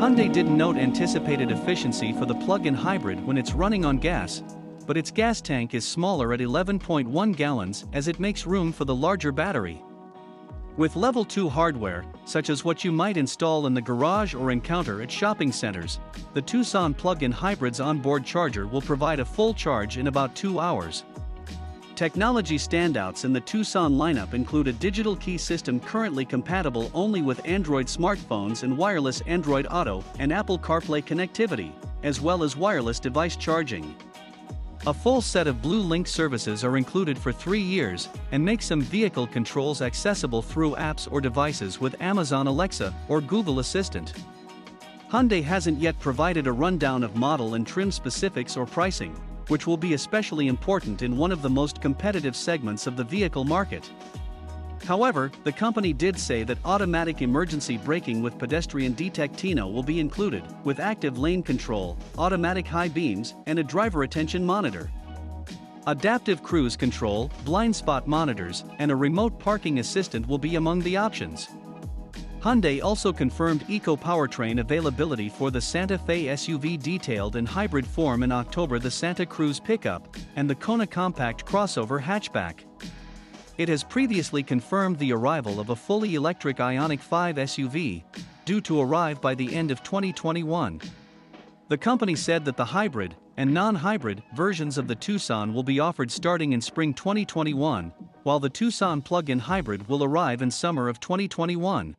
Hyundai didn't note anticipated efficiency for the plug-in hybrid when it's running on gas, but its gas tank is smaller at 11.1 gallons as it makes room for the larger battery. With Level 2 hardware, such as what you might install in the garage or encounter at shopping centers, the Tucson plug-in hybrid's onboard charger will provide a full charge in about 2 hours. Technology standouts in the Tucson lineup include a digital key system currently compatible only with Android smartphones and wireless Android Auto and Apple CarPlay connectivity, as well as wireless device charging. A full set of Blue Link services are included for 3 years and make some vehicle controls accessible through apps or devices with Amazon Alexa or Google Assistant. Hyundai hasn't yet provided a rundown of model and trim specifics or pricing, which will be especially important in one of the most competitive segments of the vehicle market. However, the company did say that automatic emergency braking with pedestrian detectino will be included, with active lane control, automatic high beams, and a driver attention monitor. Adaptive cruise control, blind spot monitors, and a remote parking assistant will be among the options. Hyundai also confirmed eco-powertrain availability for the Santa Fe SUV detailed in hybrid form in October, the Santa Cruz pickup, and the Kona compact crossover hatchback. It has previously confirmed the arrival of a fully electric Ioniq 5 SUV, due to arrive by the end of 2021. The company said that the hybrid and non-hybrid versions of the Tucson will be offered starting in spring 2021, while the Tucson plug-in hybrid will arrive in summer of 2021.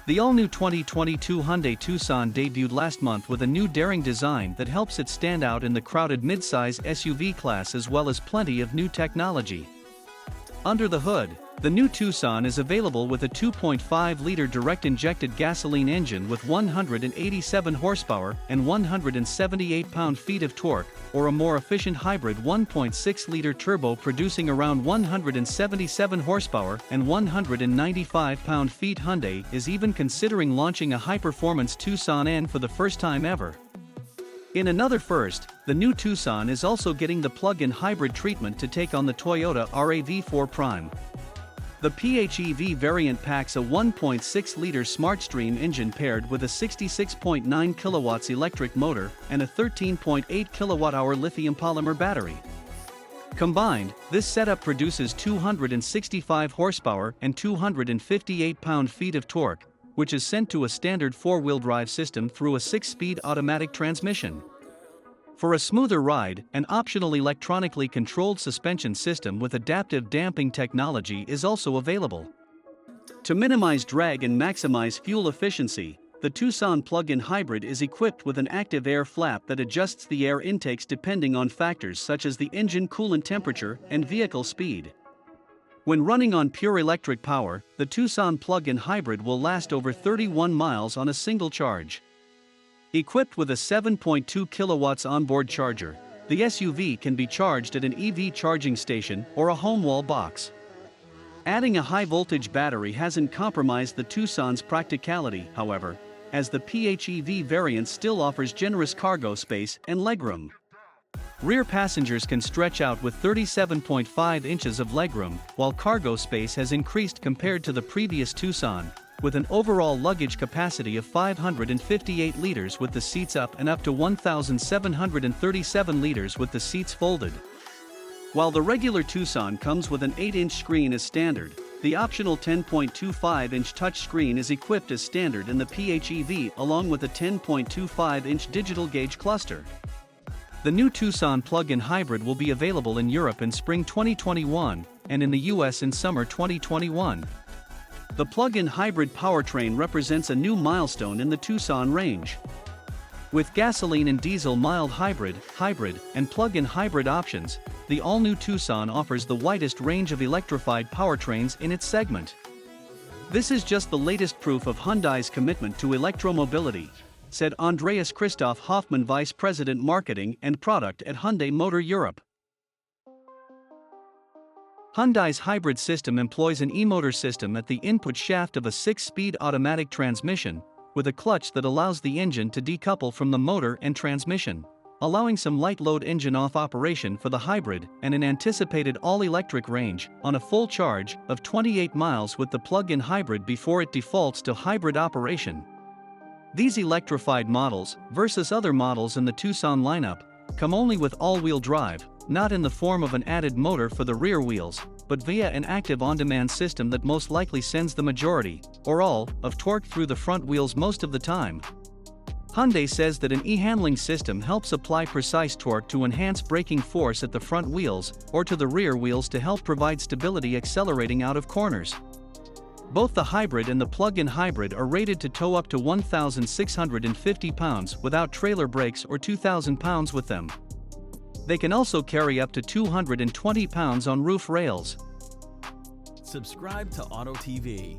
The all-new 2022 Hyundai Tucson debuted last month with a new daring design that helps it stand out in the crowded midsize SUV class, as well as plenty of new technology. Under the hood, the new Tucson is available with a 2.5-liter direct-injected gasoline engine with 187 horsepower and 178 pound-feet of torque, or a more efficient hybrid 1.6-liter turbo producing around 177 horsepower and 195 pound-feet. Hyundai is even considering launching a high-performance Tucson N for the first time ever. In another first, the new Tucson is also getting the plug-in hybrid treatment to take on the Toyota RAV4 Prime. The PHEV variant packs a 1.6-liter SmartStream engine paired with a 66.9 kilowatts electric motor and a 13.8 kilowatt-hour lithium polymer battery. Combined, this setup produces 265 horsepower and 258 pound-feet of torque, which is sent to a standard four-wheel drive system through a 6-speed automatic transmission. For a smoother ride, an optional electronically controlled suspension system with adaptive damping technology is also available. To minimize drag and maximize fuel efficiency, the Tucson plug-in hybrid is equipped with an active air flap that adjusts the air intakes depending on factors such as the engine coolant temperature and vehicle speed. When running on pure electric power, the Tucson plug-in hybrid will last over 31 miles on a single charge. Equipped with a 7.2 kilowatts onboard charger, the SUV can be charged at an EV charging station or a home wall box. Adding a high-voltage battery hasn't compromised the Tucson's practicality, however, as the PHEV variant still offers generous cargo space and legroom. Rear passengers can stretch out with 37.5 inches of legroom, while cargo space has increased compared to the previous Tucson, with an overall luggage capacity of 558 liters with the seats up and up to 1,737 liters with the seats folded. While the regular Tucson comes with an 8-inch screen as standard, the optional 10.25-inch touchscreen is equipped as standard in the PHEV along with a 10.25-inch digital gauge cluster. The new Tucson plug-in hybrid will be available in Europe in spring 2021 and in the US in summer 2021. The plug-in hybrid powertrain represents a new milestone in the Tucson range. With gasoline and diesel mild hybrid, and plug-in hybrid options, the all-new Tucson offers the widest range of electrified powertrains in its segment. This is just the latest proof of Hyundai's commitment to electromobility, said Andreas Christoph Hoffmann, Vice President Marketing and Product at Hyundai Motor Europe. Hyundai's hybrid system employs an e-motor system at the input shaft of a 6-speed automatic transmission, with a clutch that allows the engine to decouple from the motor and transmission, allowing some light-load engine-off operation for the hybrid and an anticipated all-electric range on a full charge of 28 miles with the plug-in hybrid before it defaults to hybrid operation. These electrified models, versus other models in the Tucson lineup, come only with all-wheel drive, not in the form of an added motor for the rear wheels, but via an active on-demand system that most likely sends the majority, or all, of torque through the front wheels most of the time. Hyundai says that an e-handling system helps apply precise torque to enhance braking force at the front wheels or to the rear wheels to help provide stability accelerating out of corners. Both the hybrid and the plug-in hybrid are rated to tow up to 1,650 pounds without trailer brakes or 2,000 pounds with them. They can also carry up to 220 pounds on roof rails. Subscribe to Auto TV.